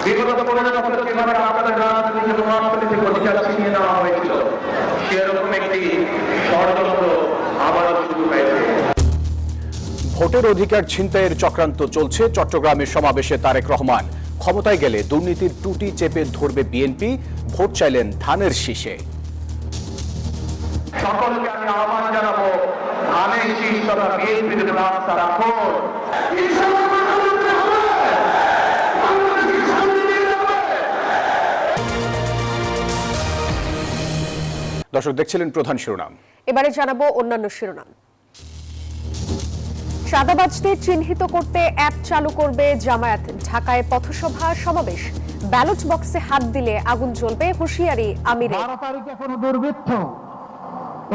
বিগত 15 বছর যেভাবে আপনাদের রাজনীতি এবং অর্থনৈতিক অধিকার ছিনিয়ে নেওয়া হয়েছিল, সেরকম একটি ষড়যন্ত্র আবারও শুরু হয়েছে। ভোটের অধিকার ছিনতাইয়ের চক্রান্ত চলছে। চট্টগ্রামের সমাবেশে তারেক রহমান ক্ষমতায় গেলে দুর্নীতির টুটি চেপে ধরবে বিএনপি, ভোট চাইলেন ধানের শীষে। সকলকে আমি আহ্বান জানাবো, ধানের শীষ তথা বিএনপির রাস্তা রাখুন। দর্শক দেখছিলেন প্রধান শিরোনাম, এবারে জানাবো অন্যান্য শিরোনাম। চাঁদাবাজদের চিহ্নিত করতে অ্যাপ চালু করবে জামায়াত। ঢাকায় পথসভা সমাবেশ। ব্যালট বক্সে হাত দিলে আগুন জ্বলবে, হুঁশিয়ারি আমিরের। 12 তারিখে কোনো দুর্বৃত্ত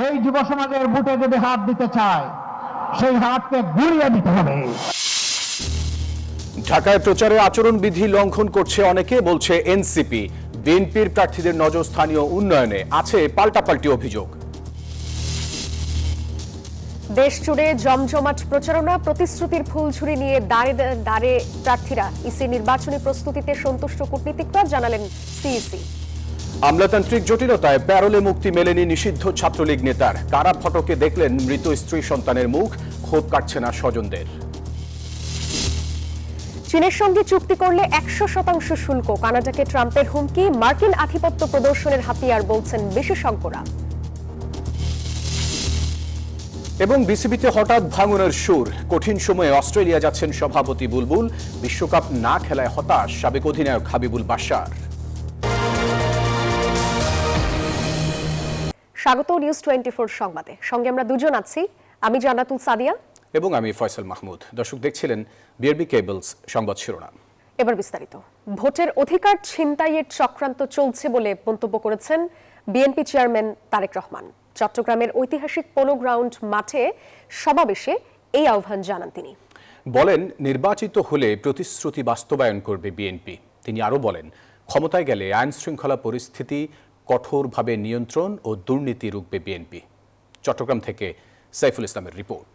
এই যুব সমাজের বুটে যদি হাত দিতে চায়, সেই হাতকে গুঁড়িয়ে দিতে হবে। ঢাকায় প্রচারে আচরণবিধি লঙ্ঘন করছে অনেকে, বলছে এনসিপি। বিএনপির প্রার্থীদের নজর স্থানীয় উন্নয়নে, আছে পাল্টাপাল্টি অভিযোগ। দেশ জুড়ে জমজমাট প্রচারণা, প্রতিশ্রুতির ফুলঝুরি নিয়ে দাঁড়ে দাঁড়ে প্রার্থীরা। ইসি নির্বাচনী প্রস্তুতিতে সন্তুষ্ট কূটনীতিকরা, জানালেন সিইসি। আমলাতান্ত্রিক জটিলতায় প্যারোলে মুক্তি মেলেনি নিষিদ্ধ ছাত্রলীগ নেতার। কারা ফটকে দেখলেন মৃত স্ত্রী সন্তানের মুখ, ক্ষোভ কাটছে না স্বজনদের। চীনের সঙ্গে চুক্তি করলে 100% শুল্ক। কানাডাকে ট্রাম্পের হুমকি, মার্কিন আধিপত্য প্রদর্শনের হাতিয়ার বলছেন বিশেষজ্ঞরা। এবং বিসিবিতে হঠাৎ ভাঙনের সুর। কঠিন সময়ে অস্ট্রেলিয়া যাচ্ছেন সভাপতি বুলবুল। বিশ্বকাপ না খেলায় হতাশ সাবেক অধিনায়ক হাবিবুল বাশার। স্বাগত নিউজ 24 সংবাদে। সঙ্গে আমরা দুজন আছি, আমি জান্নাতুল সাদিয়া এবং আমি ফয়সাল মাহমুদ। দর্শক দেখছিলেন বিআরবি কেবলস সংবাদ শিরোনাম। এবার বিস্তারিত। ভোটের অধিকার ছিনতাইয়ের চক্রান্ত চলছে বলে মন্তব্য করেছেন বিএনপি চেয়ারম্যান তারেক রহমান। চট্টগ্রামের ঐতিহাসিক পোলো গ্রাউন্ড মাঠে সমাবেশে এই আহ্বান জানান তিনি। বলেন, নির্বাচিত হলে প্রতিশ্রুতি বাস্তবায়ন করবে বিএনপি। তিনি আরও বলেন, ক্ষমতায় গেলে আইন শৃঙ্খলা পরিস্থিতি কঠোরভাবে নিয়ন্ত্রণ ও দুর্নীতি রুখবে বিএনপি। চট্টগ্রাম থেকে সাইফুল ইসলামের রিপোর্ট।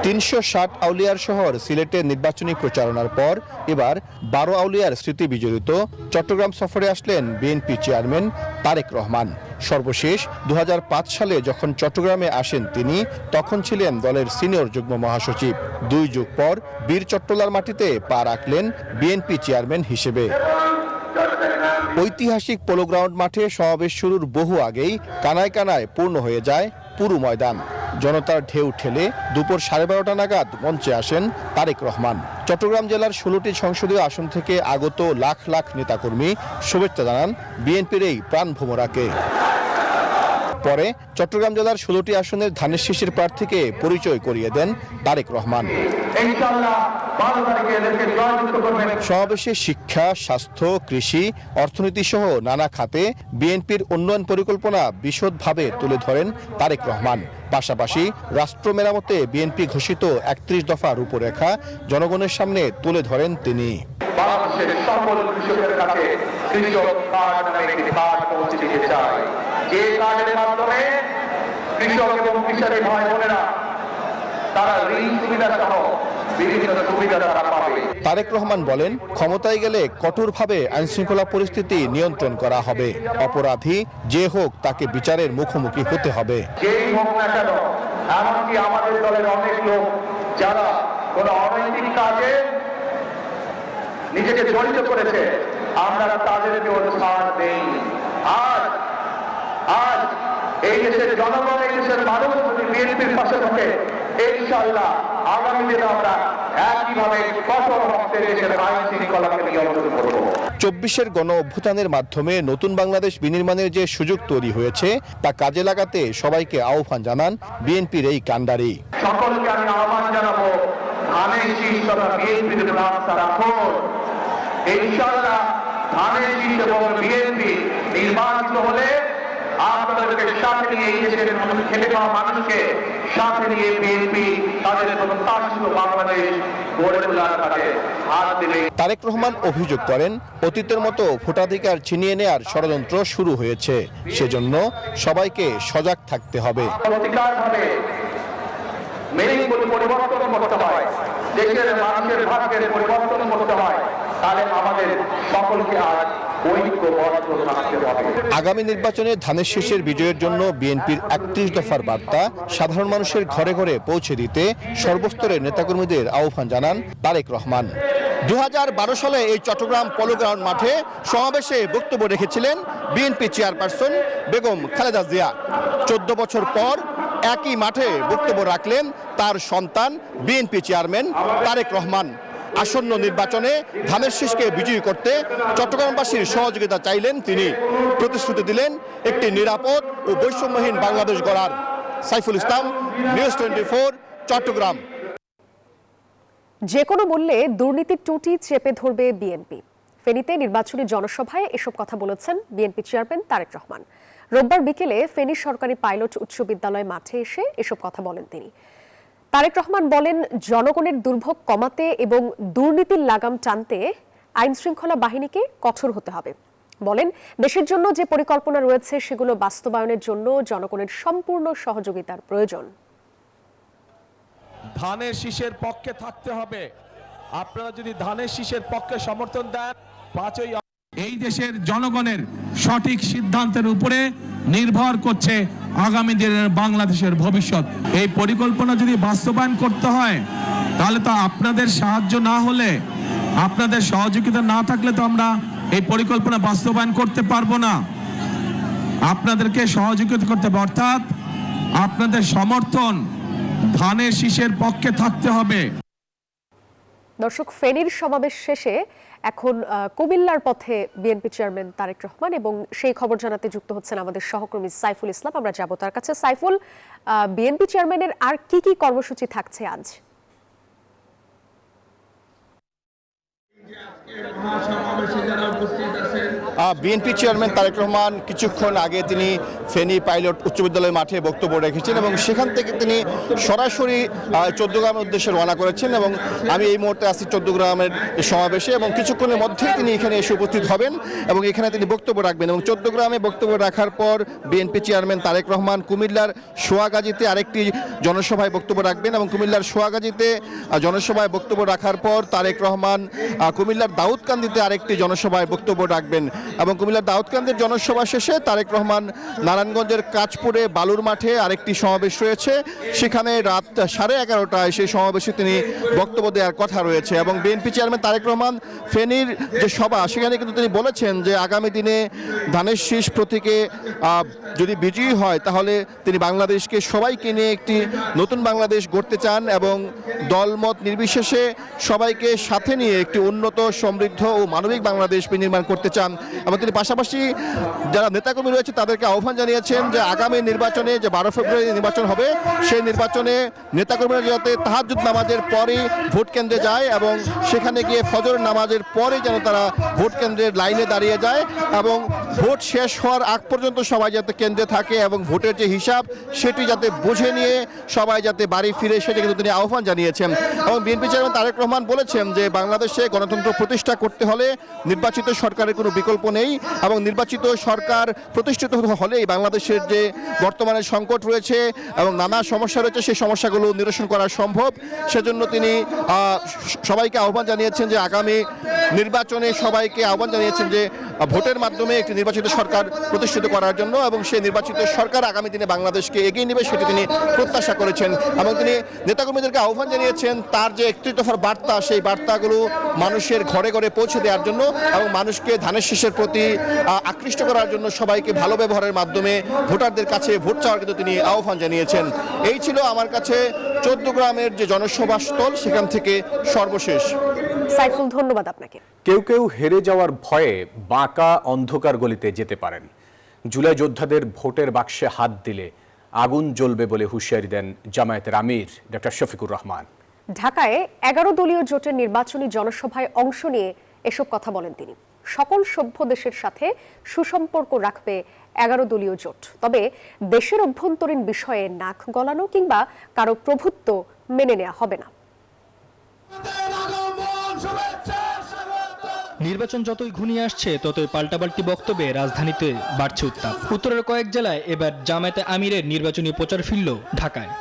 360 আউলিয়ার শহর সিলেটের নির্বাচনী প্রচারণার পর এবার 12 আউলিয়ার স্মৃতি বিজড়িত চট্টগ্রাম সফরে আসলেন বিএনপি চেয়ারম্যান তারেক রহমান। সর্বশেষ 2005 সালে যখন চট্টগ্রামে আসেন তিনি, তখন ছিলেন দলের সিনিয়র যুগ্ম মহাসচিব। 2 যুগ পর বীর চট্টলার মাটিতে পা রাখলেন বিএনপি চেয়ারম্যান হিসেবে। ঐতিহাসিক পোলো গ্রাউন্ড মাঠে সমাবেশ শুরুর বহু আগেই কানায় কানায় পূর্ণ হয়ে যায় পুরো ময়দান। জনতার ঢেউ ঠেলে দুপুর 12:30 নাগাদ মঞ্চে আসেন তারেক রহমান। চট্টগ্রাম জেলার 16টি সংসদীয় আসন থেকে আগত লাখ লাখ নেতাকর্মী শুভেচ্ছা জানান বিএনপির এই প্রাণভোমরাকে। পরে চট্টগ্রাম জেলার 16টি আসনের ধানের শীষের প্রার্থীকে পরিচয় করিয়ে দেন তারেক রহমান। সমাবেশে শিক্ষা, স্বাস্থ্য, কৃষি, অর্থনীতি সহ নানা খাতে বিএনপির উন্নয়ন পরিকল্পনা বিশদভাবে তুলে ধরেন তারেক রহমান। পাশাপাশি রাষ্ট্র মেরামতে বিএনপি ঘোষিত 31 দফা রূপরেখা জনগণের সামনে তুলে ধরেন তিনি। বাংলাদেশের সকল কৃষকের কাছে কৃষক কার্ড নামে একটি কার্ড পৌঁছে দিতে চাই, যে কার্ডের মাধ্যমে কৃষক এবং কৃষকের ভাই বোনেরা তারা ঋণ সুবিধা সহ বিভিন্ন সুবিধা তারা পাবে। তারেক রহমান বলেন, ক্ষমতায় গেলে কঠোরভাবে আইন শৃঙ্খলা পরিস্থিতি নিয়ন্ত্রণ করা হবে। অপরাধী যে হোক তাকে বিচারের মুখোমুখি হতে হবে। যেই হোক না কেন, এমনকি আমাদের দলের অনেক লোক যারা কোন অনৈতিক কাজে নিজেকে জড়িত করেছে, আমরা তাদেরকেও ছাড় দেই। আজ এই দেশের জনগণ, এই দেশের মানুষ যদি বিএনপির পাশে থাকে, ইনশাআল্লাহ আগামী দিনে আমরা একইভাবে কঠোর হস্তে দেশের আইন শৃঙ্খলাকে নিয়ন্ত্রণ করব। 24-এর গণ অভ্যুত্থানের মাধ্যমে নতুন বাংলাদেশ বিনির্মাণের যে সুযোগ তৈরি হয়েছে তা কাজে লাগাতে সবাইকে আহ্বান জানান বিএনপির এই কাণ্ডারি। সকলকে আমি আহ্বান জানাবো, ধানের শীষ তথা বিএনপির রাস্তা রাখুন। ইনশাআল্লাহ ধানের শীষ এবং বিএনপি নির্বাচিত হলে আপনাদেরকে সাথে নিয়ে, এই দেশের খেটে খাওয়া মানুষকে সাথে নিয়ে বিএনপি তাদের প্রত্যাশিত বাংলাদেশ গড়ে তোলার কাজে হাত দেবে। তারেক রহমান অভিযোগ করেন, অতীতের মতো ভোটাধিকার ছিনিয়ে নেয়ার ষড়যন্ত্র শুরু হয়েছে। সেজন্য সবাইকে সজাগ থাকতে হবে। অধিকারভাবে মিনিংফুল পরিবর্তন করতে হয়। দেশের মানুষের ভাগ্যের পরিবর্তন করতে হয়, তাহলে আমাদের সকলকে আজ ঐক্যবদ্ধ থাকতে হবে। আগামী নির্বাচনে ধানের শীষের বিজয়ের জন্য বিএনপির ৩১ দফার বার্তা সাধারণ মানুষের ঘরে ঘরে পৌঁছে দিতে সর্বস্তরের নেতাকর্মীদের আহ্বান জানান তারেক রহমান। 2012 সালে এই চট্টগ্রাম পলো গ্রাউন্ড মাঠে সমাবেশে বক্তব্য রেখেছিলেন বিএনপি চেয়ারপারসন বেগম খালেদা জিয়া। 14 বছর পর একই মাঠে বক্তব্য রাখলেন তার সন্তান বিএনপি চেয়ারম্যান তারেক রহমান। আসন্ন নির্বাচনে ধানের শীষকে বিজয়ী করতে চট্টগ্রামবাসীর সহযোগিতা চাইলেন তিনি। প্রতিশ্রুতি দিলেন একটি নিরাপদ ও বৈষম্যহীন বাংলাদেশ গড়ার। সাইফুল ইসলাম, নিউজ 24, চট্টগ্রাম। যে কোনো মূল্যে দুর্নীতির টুটি চেপে ধরবে বিএনপি। ফেনীতে নির্বাচনী জনসভায় এসব কথা বলেছেন বিএনপি চেয়ারম্যান তারেক রহমান। রোববার বিকেলে ফেনী সরকারি পাইলট উচ্চ বিদ্যালয় মাঠে এসে এসব কথা বলেন তিনি। তারেক রহমান বলেন, জনগণের দুর্ভোগ কমাতে এবং দুর্নীতির লাগাম টানতে আইন শৃঙ্খলা বাহিনীকে কঠোর হতে হবে। বলেন, দেশের জন্য যে পরিকল্পনা রয়েছে সেগুলো বাস্তবায়নের জন্য জনগণের সম্পূর্ণ সহযোগিতার প্রয়োজন। ধানের শীষের পক্ষে থাকতে হবে। আপনারা যদি ধানের শীষের পক্ষে সমর্থন দেন, 5ই এই দেশের জনগণের সঠিক সিদ্ধান্তের উপরে নির্ভর করছে আগামী দিনের বাংলাদেশের ভবিষ্যৎ। এই পরিকল্পনা যদি বাস্তবায়ন করতে হয়, তাহলে তো আপনাদের সাহায্য না হলে, আপনাদের সহযোগিতা না থাকলে তো আমরা এই পরিকল্পনা বাস্তবায়ন করতে পারবো না। আপনাদেরকে সহযোগিতা করতে হবে, অর্থাৎ আপনাদের সমর্থন ধানের শীষের পক্ষে থাকতে হবে। দর্শক, ফেনীর সমাবেশ শেষে এখন কুমিল্লার পথে বিএনপি চেয়ারম্যান তারেক রহমান, এবং সেই খবর জানাতে যুক্ত হচ্ছেন আমাদের সহকর্মী সাইফুল ইসলাম। আমরা যাব তার কাছে। সাইফুল, বিএনপি চেয়ারম্যানের আর কি কি কর্মসূচি থাকছে আজ? বিএনপি চেয়ারম্যান তারেক রহমান কিছুক্ষণ আগে তিনি ফেনী পাইলট উচ্চ বিদ্যালয় মাঠে বক্তব্য রেখেছেন এবং সেখান থেকে তিনি সরাসরি চৌদ্দগ্রামের উদ্দেশ্যে রওনা করেছেন এবং আমি এই মুহূর্তে আছি চৌদ্দগ্রামের সমাবেশে এবং কিছুক্ষণের মধ্যেই তিনি এখানে এসে উপস্থিত হবেন এবং এখানে তিনি বক্তব্য রাখবেন। এবং চৌদ্দগ্রামে বক্তব্য রাখার পর বিএনপি চেয়ারম্যান তারেক রহমান কুমিল্লার সোয়াগাজীতে আরেকটি জনসভায় বক্তব্য রাখবেন এবং কুমিল্লার সোয়াগাজীতে জনসভায় বক্তব্য রাখার পর তারেক রহমান কুমিল্লার দাউদকান্দিতে আরেকটি জনসভায় বক্তব্য রাখবেন এবং কুমিল্লার দাউদকান্দির জনসভা শেষে তারেক রহমান নারায়ণগঞ্জের কাঁচপুরে বালুর মাঠে আরেকটি সমাবেশ রয়েছে, সেখানে রাত 11:30টায় সেই সমাবেশে তিনি বক্তব্য দেওয়ার কথা রয়েছে। এবং বিএনপি চেয়ারম্যান তারেক রহমান ফেনীর যে সভা, সেখানে কিন্তু তিনি বলেছেন যে আগামী দিনে ধানের শীষ প্রতীকে যদি বিজয়ী হয় তাহলে তিনি বাংলাদেশকে সবাইকে নিয়ে একটি নতুন বাংলাদেশ গড়তে চান এবং দলমত নির্বিশেষে সবাইকে সাথে নিয়ে একটি উন্নত, সমৃদ্ধ ও মানবিক বাংলাদেশ নির্মাণ করতে চান। এবং তিনি পাশাপাশি যারা নেতাকর্মী রয়েছে তাদেরকে আহ্বান জানিয়েছেন যে আগামী নির্বাচনে যে 12 ফেব্রুয়ারি নির্বাচন হবে, সেই নির্বাচনে নেতাকর্মীরা যাতে তাহাজ্জুদ নামাজের পরেই ভোট কেন্দ্রে যায় এবং সেখানে গিয়ে ফজর নামাজের পরে যেন তারা ভোট কেন্দ্রের লাইনে দাঁড়িয়ে যায় এবং ভোট শেষ হওয়ার আগ পর্যন্ত সবাই যাতে কেন্দ্রে থাকে এবং ভোটের যে হিসাব সেটি যাতে বুঝে নিয়ে সবাই যাতে বাড়ি ফিরে, সেটা কিন্তু তিনি আহ্বান জানিয়েছেন। এবং বিএনপি চেয়ারম্যান তারেক রহমান বলেছেন যে বাংলাদেশে গণতন্ত্র প্রতিষ্ঠা করতে হলে নির্বাচিত সরকারের কোনো বিকল্প নেই এবং নির্বাচিত সরকার প্রতিষ্ঠিত হলেই বাংলাদেশের যে বর্তমানে সংকট রয়েছে এবং নানা সমস্যা রয়েছে সেই সমস্যাগুলো নিরসন করা সম্ভব। সেজন্য তিনি সবাইকে আহ্বান জানিয়েছেন যে আগামী নির্বাচনে সবাইকে আহ্বান জানিয়েছেন যে ভোটের মাধ্যমে একটি নির্বাচিত সরকার প্রতিষ্ঠিত করার জন্য এবং সেই নির্বাচিত সরকার আগামী দিনে বাংলাদেশকে এগিয়ে নেবে সেটি তিনি প্রত্যাশা করেছেন। এবং তিনি নেতাকর্মীদেরকে আহ্বান জানিয়েছেন তার যে 31 দফার বার্তা, সেই বার্তাগুলো মানুষের ঘরে ঘরে পৌঁছে দেওয়ার জন্য এবং মানুষকে ধানের শীষের প্রতি আকৃষ্ট করার জন্য সবাইকে ভালো ব্যবহারের মাধ্যমে ভোটারদের কাছে ভোট চাওয়ার কিন্তু তিনি আহ্বান জানিয়েছেন। এই ছিল আমার কাছে চৌদ্দগ্রামের যে জনসভা স্থল, সেখান থেকে সর্বশেষ। সাইফুল, ধন্যবাদ আপনাকে। কেউ কেউ হেরে যাওয়ার ভয়ে বাঁকা অন্ধকার গলিতে যেতে পারেন। জুলাই যোদ্ধাদের ভোটের বাক্সে হাত দিলে আগুন জ্বলবে বলে হুঁশিয়ারি দেন জামায়াতের আমির ডক্টর শফিকুর রহমান। ঢাকায় 11 দলীয় জোটের নির্বাচনী জনসভায় অংশ নিয়ে এসব কথা বলেন তিনি। সকল সভ্য দেশের সাথে সুসম্পর্ক রাখবে 11 দলীয় জোট, তবে দেশের অভ্যন্তরীণ বিষয়ে নাক গলানো কিংবা কারো প্রভুত্ব মেনে নেওয়া হবে না। নির্বাচন যতই ঘনিয়ে আসছে ততই পাল্টাপাল্টি বক্তব্যে রাজধানীতে বাড়ছে উত্তাপ। উত্তরের কয়েক জেলায় এবার জামায়াতে আমিরের নির্বাচনী প্রচার ফিরল ঢাকায়।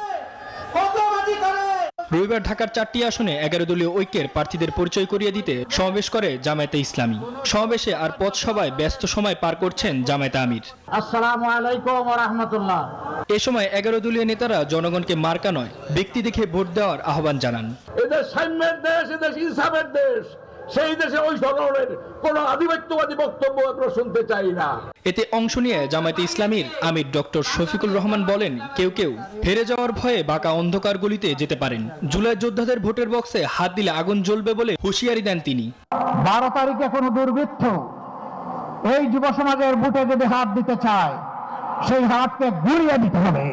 রবিবার ঢাকার 4টি আসনে 11 দলীয় ঐক্যের প্রার্থীদের পরিচয় করিয়ে দিতে সমাবেশ করে জামায়াতে ইসলামী। সমাবেশে আর পথসভায় ব্যস্ত সময় পার করছেন জামায়াতে আমির। আসসালামু আলাইকুম ওয়া রাহমাতুল্লাহ। এ সময় 11 দলীয় নেতারা জনগণকে মার্কা নয়, ব্যক্তি দেখে ভোট দেওয়ার আহ্বান জানান। এদেশ সাম্যের দেশ, এদেশ ইনসাফের দেশ। সেই দেশে ওই ধরনের কোন আধিপত্যবাদী বক্তব্য আমরা শুনতে চাই না। এতে অংশ নিয়ে জামায়াতে ইসলামীর আমির ডক্টর শফিকুল রহমান বলেন, কেউ কেউ হেরে যাওয়ার ভয়ে বাঁকা অন্ধকার গলিতে যেতে পারেন। জুলাই যোদ্ধাদের ভোটের বক্সে হাত দিলে আগুন জ্বলবে বলে হুঁশিয়ারি দেন তিনি। 12 তারিখে কোনো দুর্বৃত্ত এই যুব সমাজের বুটে যদি হাত দিতে চায়, সেই হাতকে গুঁড়িয়ে দিতে হবে।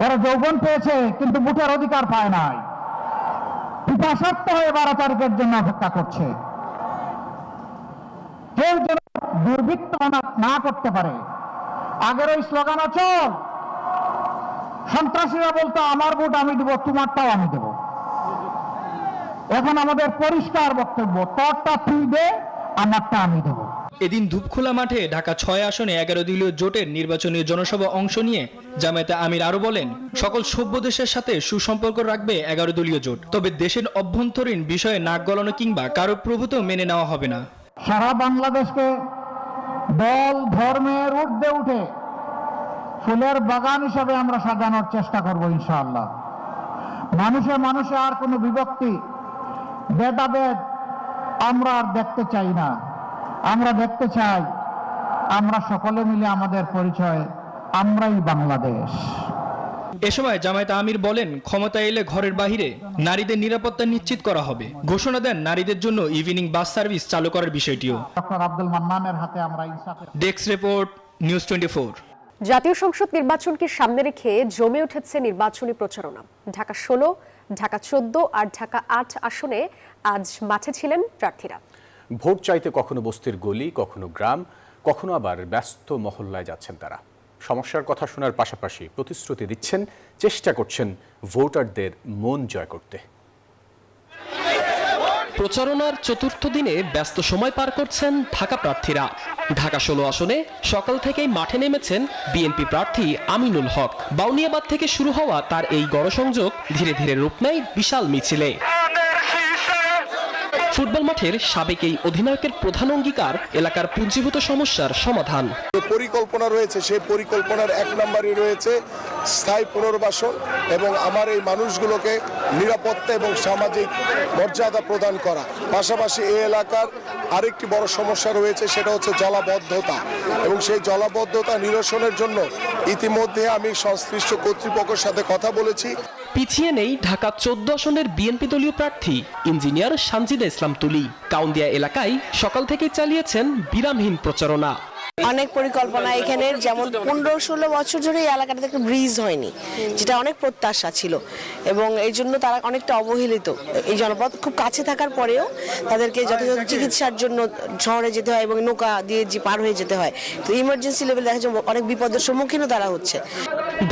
এরা যৌবন পেয়েছে কিন্তু বুটের অধিকার পায় নাই। পিপাসার্থ হয়ে 12 তারিখের জন্য অপেক্ষা করছে। কেউ যেন দুর্বৃত্ত না করতে পারে। আগের ওই স্লোগান চল, সন্ত্রাসীরা বলতো আমার ভোট আমি দেবো, তোমারটাও আমি দেব। এখন আমাদের পরিষ্কার বক্তব্য, তোরটা তুই দে, আমারটা আমি দেব। এদিন ধূপখোলা মাঠে ঢাকা 6 আসনে 11 দলীয় জোটের নির্বাচনী জনসভা অংশ নিয়ে জামায়াতে আমির আরো বলেন, সকল সভ্য দেশের সাথে সুসম্পর্ক রাখবে 11 দলীয় জোট। তবে দেশের অভ্যন্তরীণ বিষয়ে নাক গলানো কিংবা কারো প্রভূত মেনে নেওয়া হবে না। সারা বাংলাদেশকে দল ধর্মের ঊর্ধ্বে উঠে ফুলের বাগান হিসাবে আমরা সাজানোর চেষ্টা করব ইনশাআল্লাহ। মানুষে মানুষে আর কোনো বিভক্তি, ভেদাভেদ আমরা আর দেখতে চাই না। আমরা দেখতে চাই আমরা সকলে মিলে আমাদের পরিচয়, আমরাই বাংলাদেশ। এ সময় জামায়াতে আমির বলেন, ক্ষমতায় এলে ঘরের বাহিরে নারীদের নিরাপত্তা নিশ্চিত করা হবে। ঘোষণা দেন নারীদের জন্য ইভিনিং বাস সার্ভিস চালু করার বিষয়টিও। ডক্টর আব্দুল মান্নানের হাতে আমরা ইনসাফের ডেস্ক রিপোর্ট, নিউজ 24। জাতীয় সংসদ নির্বাচনকে সামনে রেখে জমে উঠেছে নির্বাচনী প্রচারণা। ঢাকা 16, ঢাকা 14 আর ঢাকা 8 আসনে আজ মাঠে ছিলেন প্রার্থীরা। ভোট চাইতে কখনো বস্তির গলি, কখনো গ্রাম, কখনো আবার ব্যস্ত মহল্লায় যাচ্ছেন তারা। সমস্যার কথা শোনার পাশাপাশি প্রতিশ্রুতি দিচ্ছেন, চেষ্টা করছেন ভোটারদের মন জয় করতে। প্রচারণার চতুর্থ দিনে ব্যস্ত সময় পার করছেন ঢাকা প্রার্থীরা। ঢাকা 16 আসনে সকাল থেকেই মাঠে নেমেছেন বিএনপি প্রার্থী আমিনুল হক। বাউনিয়াবাদ থেকে শুরু হওয়া তার এই গণসংযোগ ধীরে ধীরে রূপ নেয় বিশাল মিছিলে। ফুটবল মাঠের সাবেক এই অধিনায়কের প্রধান অঙ্গীকার এলাকার পুঞ্জীভূত সমস্যার সমাধান। পরিকল্পনা রয়েছে, সেই পরিকল্পনার 1 নম্বরে রয়েছে স্থায়ী পুনর্বাসন এবং আমার এই মানুষগুলোকে নিরাপত্তা এবং সামাজিক মর্যাদা প্রদান করা। পাশাপাশি এই এলাকার আরেকটি বড় সমস্যা রয়েছে, সেটা হচ্ছে জলাবদ্ধতা, এবং সেই জলাবদ্ধতা নিরসনের জন্য ইতিমধ্যে আমি সংশ্লিষ্ট কর্তৃপক্ষের সাথে কথা বলেছি। পিছিয়ে নেই ঢাকা 14 আসনের বিএনপি দলীয় প্রার্থী ইঞ্জিনিয়ার সানজিদা ইসলাম তুলি। কাউন্দিয়া এলাকায় সকাল থেকে চালিয়েছেন বিরামহীন প্রচারণা। অনেক পরিকল্পনা এখানে, যেমন 15-16 বছর ধরে এই এলাকাটা থেকে ব্রিজ হয়নি, যেটা অনেক প্রত্যাশা ছিল, এবং এই জন্য তারা অনেকটা অবহেলিত। এই জনপদ খুব কাছে থাকার পরেও তাদেরকে যথাযথ চিকিৎসার জন্য শহরে যেতে হয় এবং নৌকা দিয়ে পার হয়ে যেতে হয়। তো ইমার্জেন্সি লেভেল দেখা যায় অনেক বিপদের সম্মুখীনও তারা হচ্ছে।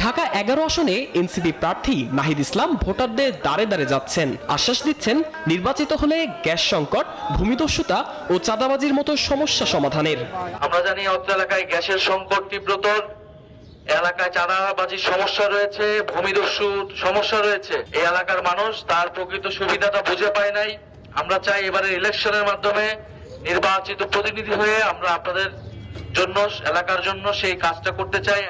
ঢাকা 11 আসনে এনসিপি প্রার্থী নাহিদ ইসলাম ভোটারদের দাঁড়ে দাঁড়ে যাচ্ছেন। আশ্বাস দিচ্ছেন নির্বাচিত হলে গ্যাস সংকট, ভূমিদস্যুতা ও চাঁদাবাজির মতো সমস্যা সমাধানের। আমরা জানি অত্র এলাকায় গ্যাসের সংকট তীব্রতর, এলাকায় চাঁদাবাজির সমস্যা রয়েছে, ভূমিদস্যুর সমস্যা রয়েছে। এই এলাকার মানুষ তার প্রকৃত সুবিধাটা বুঝে পায় নাই। আমরা চাই এবারের ইলেকশনের মাধ্যমে নির্বাচিত প্রতিনিধি হয়ে আমরা আপনাদের জন্য, এলাকার জন্য সেই কাজটা করতে চাই।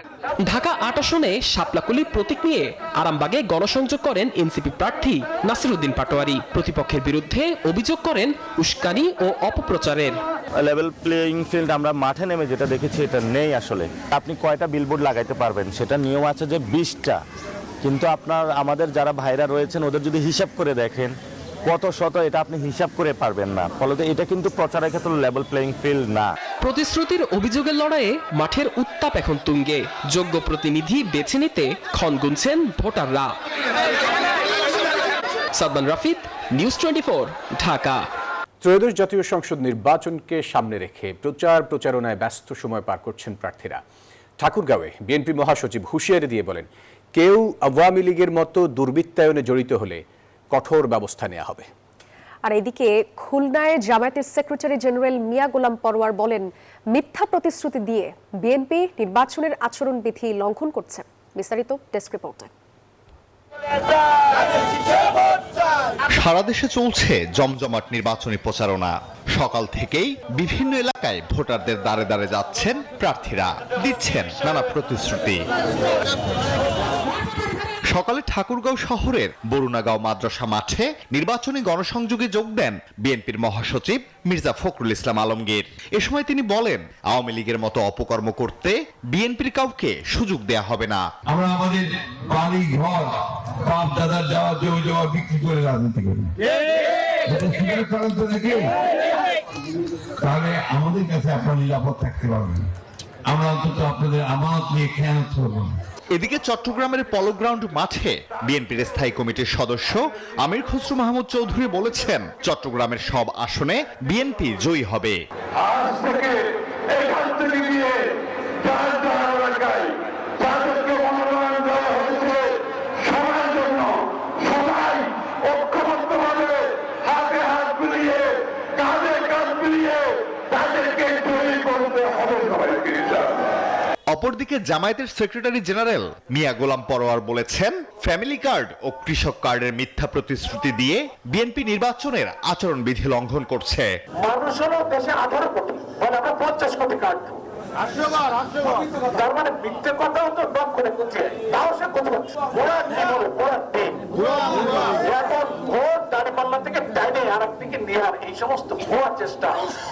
ঢাকা 8 আসনে শাপলাকলি প্রতীক নিয়ে আরামবাগে গণসংযোগ করেন এনসিপি প্রার্থী নাসিরউদ্দিন পাটোয়ারি। প্রতিপক্ষের বিরুদ্ধে অভিযোগ করেন উস্কানি ও অপপ্রচারের। লেভেল প্লেইং ফিল্ড আমরা মাঠে নেমে যেটা দেখেছি এটা নেই আসলে। আপনি কয়টা বিলবোর্ড লাগাইতে পারবেন, সেটা নিয়ম আছে যে 20টা, কিন্তু আমাদের যারা ভাইরা রয়েছেন ওদের যদি হিসাব করে দেখেন কত শত, এটা আপনি হিসাব করে পারবেন না। ফলে এটা কিন্তু প্রচারের ক্ষেত্রে লেভেল প্লেইং ফিল্ড না। প্রতিশ্রুতির অভিযোগের লড়াইয়ে মাঠের উত্তাপ এখন তুঙ্গে। যোগ্য প্রতিনিধি বেছে নিতে ক্ষণ গুনছেন ভোটাররা। সাদমান রাফিদ, নিউজ 24, ঢাকা। ত্রয়োদশ জাতীয় সংসদ নির্বাচনকে সামনে রেখে প্রচারণায় ব্যস্ত সময় পার করছেন প্রার্থীরা। ঠাকুরগাঁওয়ে বিএনপি মহাসচিব হুঁশিয়ারি দিয়ে বলেন, কেউ আওয়ামী লীগের মতো দুর্বৃত্তায়নে জড়িত হলে কঠোর ব্যবস্থা নেওয়া হবে। আর এদিকে খুলনায় জামায়াতের সেক্রেটারি জেনারেল মিয়া গোলাম পরোয়ার বলেন, মিথ্যা প্রতিশ্রুতি দিয়ে বিএনপি নির্বাচনের আচরণবিধি লঙ্ঘন করছে। বিস্তারিত ডেস্ক রিপোর্টে। সারা দেশে চলছে জমজমাট নির্বাচনী প্রচারণা। সকাল থেকেই বিভিন্ন এলাকায় ভোটারদের দ্বারে দ্বারে যাচ্ছেন প্রার্থীরা, দিচ্ছেন নানা প্রতিশ্রুতি। সকালে ঠাকুরগাঁও শহরের বরুণাগাঁও মাদ্রাসা মাঠে নির্বাচনী গণসংযোগে যোগ দেন বিএনপির মহাসচিব মির্জা ফখরুল ইসলাম আলমগীর। এ সময় তিনি বলেন, আওয়ামী লীগের মতো অপকর্ম করতে বিএনপির কাউকে সুযোগ দেয়া হবে না। আমরা আমাদের বাড়ি ঘর বাপ দাদার যাওয়া জমি জমা বিক্রি করে রাজনীতি করি, তাহলে আমাদের কাছে আপনারা নিরাপদ থাকতে পারবেন। আমরা অন্তত আপনাদের আমানত নিয়ে খেয়ানত করবো না। এদিকে চট্টগ্রামের পলো গ্রাউন্ড মাঠে বিএনপির স্থায়ী কমিটির সদস্য আমির খসরু মাহমুদ চৌধুরী বলেছেন, চট্টগ্রামের সব আসনে বিএনপি জয়ী হবে। আজ থেকে এখান থেকে গিয়ে যার যার এলাকায় যাদেরকে মনোনয়ন দেওয়া হয়েছে সবার জন্য সবাই ঐক্যবদ্ধভাবে হাতে হাত মিলিয়ে কাঁধে কাঁধ মিলিয়ে তাদেরকে জয়ী করতে হবে সবাইকে। অপরদিকে জামায়াতের সেক্রেটারি জেনারেল মিয়া গোলাম পরোয়ার বলেছেন, ফ্যামিলি কার্ড ও কৃষক কার্ডের মিথ্যা প্রতিশ্রুতি দিয়ে বিএনপি নির্বাচনের আচরণবিধি লঙ্ঘন করছে। মানুষ হলো দেশে 18 কোটি, বলে আমরা 50 কোটি কার্ড দেবো। তার মানে মিথ্যে কথাও তো ডক করে বুঝে তাও সে কথা বলছে। এখন ভোট দাঁড়িপাল্লা থেকে ডাইনে আর একদিকে নেওয়ার এই সমস্ত ভুয়া চেষ্টা,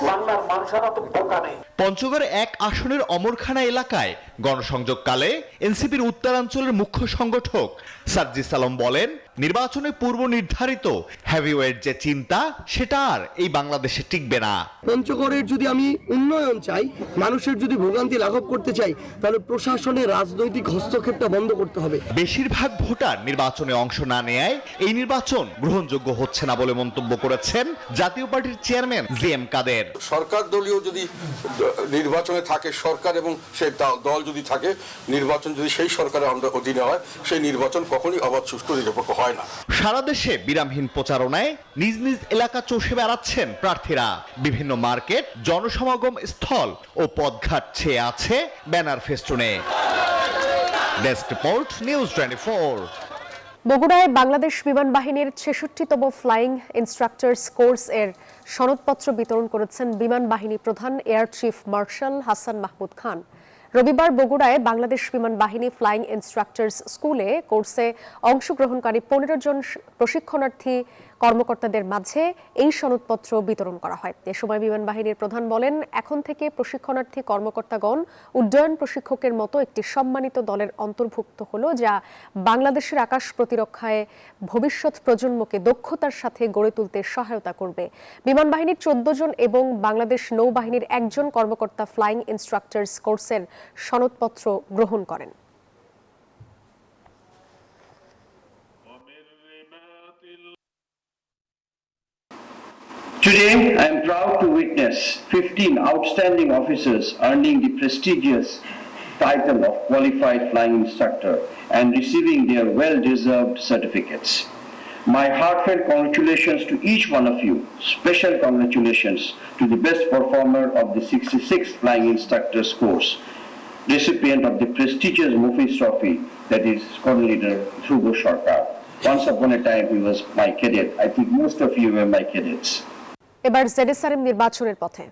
বাংলার মানুষেরা তো বোকা নেই। পঞ্চগড় 1 আসনের অমরখানা এলাকায় গণসংযোগকালে এনসিপির উত্তরাঞ্চলের মুখ্য সংগঠক সাজ্জিস আলম বলেন, নির্বাচনে পূর্ব নির্ধারিত হেভিওয়েট যে চিন্তা সেটা আর এই বাংলাদেশে টিকবে না। পঞ্চগড়ের যদি আমি উন্নয়ন চাই, মানুষের যদি ভোগান্তি লাঘব করতে চাই, তাহলে প্রশাসনের রাজনৈতিক হস্তক্ষেপটা বন্ধ করতে হবে। বেশিরভাগ ভোটার নির্বাচনে অংশ না নেয় এই নির্বাচন গ্রহণযোগ্য হচ্ছে না বলে মন্তব্য করেছেন জাতীয় পার্টির চেয়ারম্যান জিএম কাদের। সরকার দলীয় যদি নির্বাচনে থাকে, সরকার এবং সেই দল যদি থাকে, নির্বাচন যদি সেই সরকারের অধীনে হয়, সেই নির্বাচন কখনই অবাধ, সুষ্ঠু, নিরপেক্ষ হয় না। সারা দেশে বিরামহীন প্রচারণায় নিজ নিজ এলাকা চষে বেড়াচ্ছেন প্রার্থীরা। বিভিন্ন মার্কেট, জনসমাগম স্থল ও পথঘাট ছেয়ে আছে ব্যানার ফেস্টুনে। Desk report, news 24। বগুড়ায় বাংলাদেশ বিমান বাহিনীর 66তম ফ্লাইং ইনস্ট্রাক্টরস কোর্স এর সনদপত্র বিতরণ করেছেন বিমান বাহিনী প্রধান air chief marshal Hasan Mahmud Khan. রবিবার বগুড়ায় বাংলাদেশ বিমান বাহিনী ফ্লাইং ইনস্ট্রাক্টরস স্কুলে কোর্সে অংশগ্রহণকারী 15 জন প্রশিক্ষণার্থী কর্মকর্তাদের মাঝে এই সনদপত্র বিতরণ করা হয়। এ সময় বিমান বাহিনীর প্রধান বলেন, এখন থেকে প্রশিক্ষণার্থী কর্মকর্তাগণ উড্ডয়ন প্রশিক্ষকের মতো একটি সম্মানিত দলের অন্তর্ভুক্ত হলো, যা বাংলাদেশের আকাশ প্রতিরক্ষায় ভবিষ্যৎ প্রজন্মকে দক্ষতার সাথে গড়ে তুলতে সহায়তা করবে। বিমান বাহিনীর 14 জন এবং বাংলাদেশ নৌবাহিনীর 1 জন কর্মকর্তা ফ্লাইং ইনস্ট্রাক্টরস কোর্সের সনদপত্র গ্রহণ করেন। Today, I am proud to witness 15 outstanding officers earning the prestigious title of Qualified Flying Instructor and receiving their well-deserved certificates. My heartfelt congratulations to each one of you. Special congratulations to the best performer of the 66th Flying Instructors course, recipient of the prestigious Mufis Trophy, that is Squadron Leader Dhruvo Sarkar. Once upon a time, he was my cadet. I think most of you were my cadets. এবার ZSRM নির্বাচনের পথে।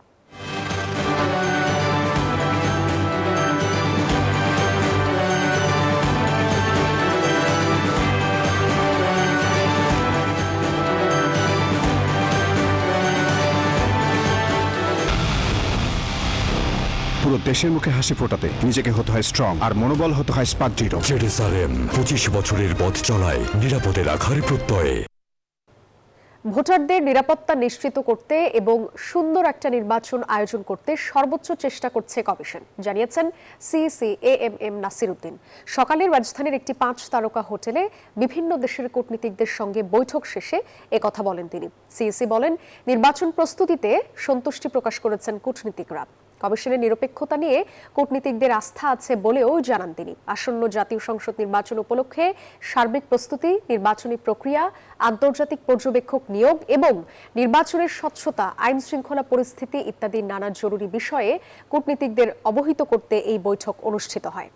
পুরো দেশের মুখে হাসি ফোটাতে নিজেকে হতে হয় স্ট্রং, আর মনোবল হতে হয় স্পার্ক জিরো। জেডএসআরএম 25 বছরের পথ চলায় নিরাপদে রাখার প্রত্যয়ে। ভোটারদের নিরাপত্তা নিশ্চিত করতে এবং সুন্দর একটা নির্বাচন আয়োজন করতে সর্বোচ্চ চেষ্টা করছে কমিশন, জানিয়েছেন সিইসি এএমএম নাসির উদ্দিন। সকালে রাজধানীর একটি 5 তারকা হোটেলে বিভিন্ন দেশের কূটনীতিকদের সঙ্গে বৈঠক শেষে একথা বলেন তিনি। সিইসি বলেন, নির্বাচন প্রস্তুতিতে সন্তুষ্টি প্রকাশ করেছেন কূটনীতিকরা। কমিশনের নিরপেক্ষতা নিয়ে কূটনীতিকদের আস্থা আছে বলেও জানান তিনি। আসন্ন জাতীয় সংসদ নির্বাচন উপলক্ষে সার্বিক প্রস্তুতি, নির্বাচনী প্রক্রিয়া, আন্তর্জাতিক পর্যবেক্ষক নিয়োগ এবং নির্বাচনের স্বচ্ছতা, আইন শৃঙ্খলা পরিস্থিতি ইত্যাদি নানা জরুরি বিষয়ে কূটনীতিকদের অবহিত করতে এই বৈঠক অনুষ্ঠিত হয়।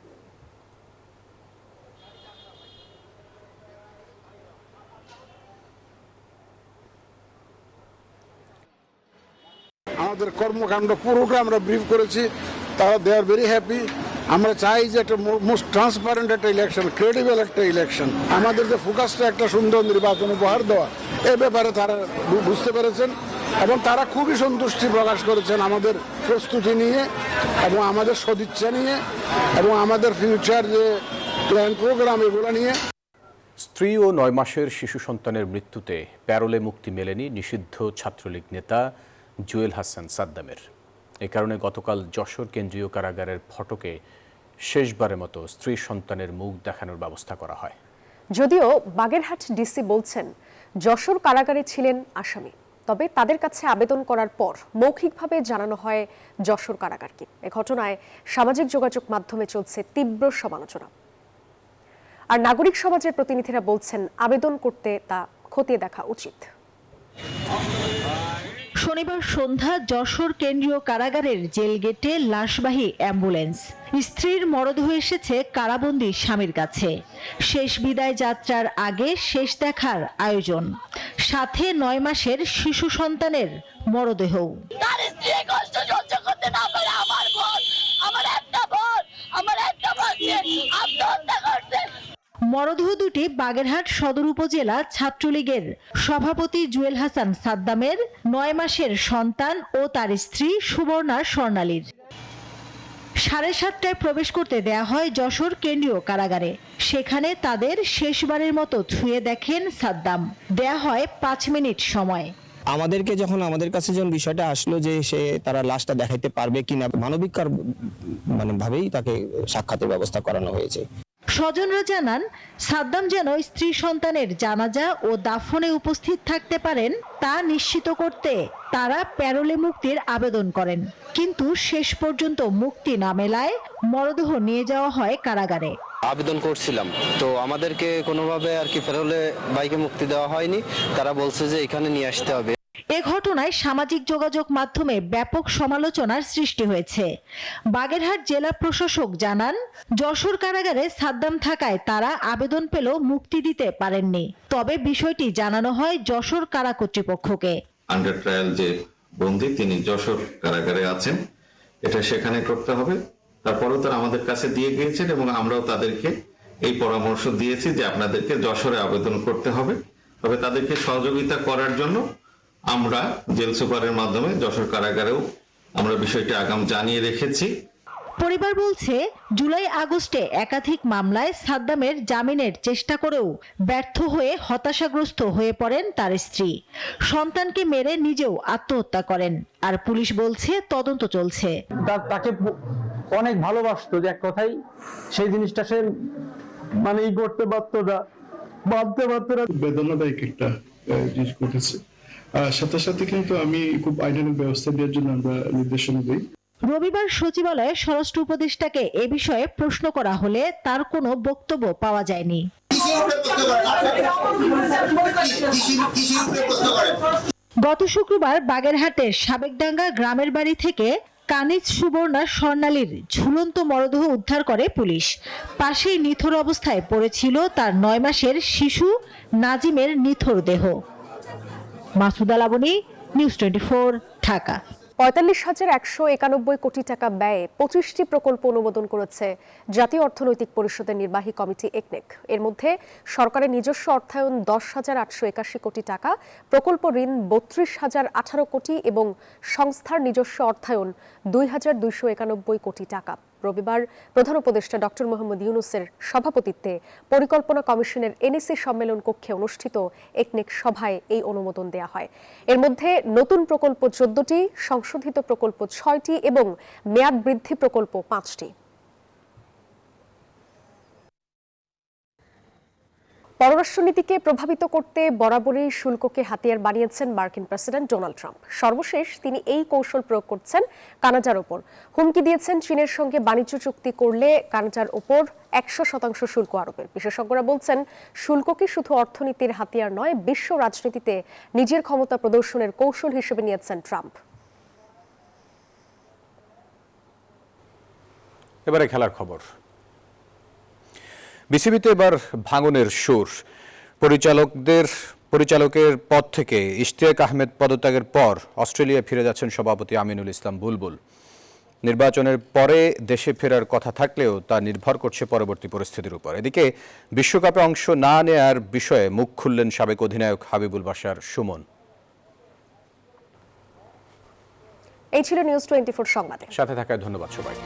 আমাদের কর্মকাণ্ড পুরোটা আমরা ব্রিফ করেছি, তারা দে আর ভেরি হ্যাপি। আমরা চাই যে একটা মোস্ট ট্রান্সপারেন্ট একটা ইলেকশন, ক্রেডিবল একটা ইলেকশন, আমাদের যে ফোকাসটা একটা সুন্দর নির্বাচন উপহার দেওয়া, এ ব্যাপারে তারা বুঝতে পেরেছেন এবং তারা খুবই সন্তুষ্টি প্রকাশ করেছেন আমাদের প্রস্তুতি নিয়ে এবং আমাদের সদিচ্ছা নিয়ে এবং আমাদের ফিউচার যে প্ল্যান প্রোগ্রাম এগুলো নিয়ে। স্ত্রী ও 9 মাসের শিশু সন্তানের মৃত্যুতে প্যারোলে মুক্তি মেলেনি নিষিদ্ধ ছাত্রলীগ নেতা জুয়েল হাসান সাদ্দামের। এ কারণে গতকাল যশোর কেন্দ্রীয় কারাগারের ফটকে শেষবারের মতো স্ত্রী সন্তানের মুখ দেখানোর ব্যবস্থা করা হয়। যদিও বাগেরহাট ডিসি বলছেন যশোর কারাগারে ছিলেন আসামি, তবে তাদের কাছে আবেদন করার পর মৌখিকভাবে জানানো হয় যশোর কারাগারকে। এ ঘটনায় সামাজিক যোগাযোগ মাধ্যমে চলছে তীব্র সমালোচনা। আর নাগরিক সমাজের প্রতিনিধিরা বলছেন আবেদন করতে তা খতিয়ে দেখা উচিত। শনিবার সন্ধ্যা যশোর কেন্দ্রীয় কারাগারের জেল গেটে লাশবাহী অ্যাম্বুলেন্স। স্ত্রীর মরদেহ এসেছে কারাবন্দী স্বামীর কাছে। শেষ বিদায় যাত্রার আগে শেষ দেখার আয়োজন, সাথে 9 মাসের শিশু সন্তানের মরদেহ। মরদেহ দুটি বাগেরহাট সদর উপজেলা ছাত্রলীগের সভাপতি জুয়েল হাসান সাদ্দামের, 9 মাসের সন্তান ও তার স্ত্রী সুবর্ণা স্বর্ণালীর। 7:30টায় প্রবেশ করতে দেয়া হয় যশোর কেন্দ্রীয় কারাগারে। সেখানে তাদের শেষবারের মতো ছুঁয়ে দেখেন সাদ্দাম। দেয়া হয় 5 মিনিট সময়। আমাদেরকে যখন আমাদের কাছে যখন বিষয়টা আসলো যে তারা লাশটা দেখাইতে পারবে কিনা, মানবিক ভাবেই তাকে সাক্ষাতের ব্যবস্থা করানো হয়েছে। স্বজনরা জানান সাদ্দাম যেন স্ত্রী সন্তানের জানাজা ও দাফনে উপস্থিত থাকতে পারেন তা নিশ্চিত করতে তারা প্যারোলে মুক্তির আবেদন করেন, কিন্তু শেষ পর্যন্ত মুক্তি না মেলায় মরদেহ নিয়ে যাওয়া হয় কারাগারে। আবেদন করছিলাম, তো আমাদেরকে কোনোভাবে আর কি প্যারোলে বাইকে মুক্তি দেওয়া হয়নি। তারা বলছে যে এখানে নিয়ে আসতে হবে। এ ঘটনায় সামাজিক যোগাযোগ মাধ্যমে ব্যাপক সমালোচনার সৃষ্টি হয়েছে। বাগেরহাট জেলা প্রশাসক জানান, যশোর কারাগারে সাদ্দাম থাকায় তারা আবেদন পেলেও মুক্তি দিতে পারেননি। তবে বিষয়টি জানানো হয় যশোর কারা কর্তৃপক্ষকে। আন্ডার ট্রায়াল যে বন্দী তিনি যশোর কারাগারে আছেন, এটা সেখানে করতে হবে। তারপরেও তারা আমাদের কাছে দিয়ে গিয়েছেন এবং আমরাও তাদেরকে এই পরামর্শ দিয়েছি যে আপনাদেরকে যশোরে আবেদন করতে হবে। তবে তাদেরকে সহযোগিতা করার জন্য আমরা জেল সুপারের মাধ্যমে যশোর কারাগারেও আমরা বিষয়টি আগাম জানিয়ে রেখেছি। পরিবার বলছে, জুলাই আগস্টে একাধিক মামলায় সাদ্দামের জামিনের চেষ্টা করেও ব্যর্থ হয়ে হতাশাগ্রস্ত হয়ে পড়েন তার স্ত্রী। সন্তানকে মেরে নিজেও আত্মহত্যা করেন। আর পুলিশ বলছে তদন্ত চলছে। তাকে অনেক ভালোবাসতো, যে এক কথাই সেই জিনিসটা সে করতে পারতো না, ভাবতে পারতো না। বেদনাদায়ক একটা জিনিস ঘটেছে। সাথে সাথে কিন্তু আমি খুব আইনানুগ ব্যবস্থা দেওয়ার জন্য আমরা নির্দেশনা দিই। রবিবার সচিবালয়ে স্বরাষ্ট্র উপদেষ্টাকে এ বিষয়ে প্রশ্ন করা হলে তার কোনো বক্তব্য পাওয়া যায়নি। গত শুক্রবার বাগেরহাটের সাবেকডাঙ্গা গ্রামের বাড়ি থেকে কানিজ সুবর্ণা স্বর্ণালীর ঝুলন্ত মরদেহ উদ্ধার করে পুলিশ। পাশেই নিথর অবস্থায় পড়েছিল তার 9 মাসের শিশু নাজিমের নিথর দেহ। মাসুদা লাবনী, নিউজ 24, ঢাকা। ৪৫,১৯১ কোটি টাকা ব্যয়ে 25টি প্রকল্প অনুমোদন করেছে জাতীয় অর্থনৈতিক পরিষদের নির্বাহী কমিটি একনেক। এর মধ্যে সরকারের নিজস্ব অর্থায়ন 10,881 কোটি টাকা, প্রকল্প ঋণ 32,018 কোটি এবং সংস্থার নিজস্ব অর্থায়ন 2,291 কোটি টাকা। রবিবার প্রধান উপদেষ্টা ডক্টর মোহাম্মদ ইউনূসের সভাপতিত্বে পরিকল্পনা কমিশনের এনএসি সম্মেলন কক্ষে অনুষ্ঠিত একনেক সভায় এই অনুমোদন দেয়া হয়। এর মধ্যে নতুন প্রকল্প 14টি, সংশোধিত প্রকল্প 6টি এবং মেয়াদ বৃদ্ধি প্রকল্প 5টি। পররাষ্ট্রনীতিকে প্রভাবিত করতে বরাবরই শুল্ককে হাতিয়ার বানিয়েছেন মার্কিন প্রেসিডেন্ট ডোনাল্ড ট্রাম্প। সর্বশেষ তিনি এই কৌশল প্রয়োগ করছেন কানাডার ওপর। হুমকি দিয়েছেন চীনের সঙ্গে বাণিজ্য চুক্তি করলে কানাডার ওপর 100% শুল্ক আরোপের। বিশেষজ্ঞরা বলছেন, শুল্ককে শুধু অর্থনীতির হাতিয়ার নয়, বিশ্ব রাজনীতিতে নিজের ক্ষমতা প্রদর্শনের কৌশল হিসেবে নিয়েছেন ট্রাম্প। এবারে খেলার খবর। বিসিবিতে এবার ভাঙনের সুর। পরিচালকের পদ থেকে ইশতিয়াক আহমেদ পদত্যাগের পর অস্ট্রেলিয়ায় ফিরে যাচ্ছেন সভাপতি আমিনুল ইসলাম বুলবুল। নির্বাচনের পরে দেশে ফেরার কথা থাকলেও তা নির্ভর করছে পরবর্তী পরিস্থিতির উপর। এদিকে বিশ্বকাপে অংশ না নেয়ার বিষয়ে মুখ খুললেন সাবেক অধিনায়ক হাবিবুল বাশার সুমন। এই ছিল নিউজ 24 সংবাদে সাথে থাকায় ধন্যবাদ সবাইকে।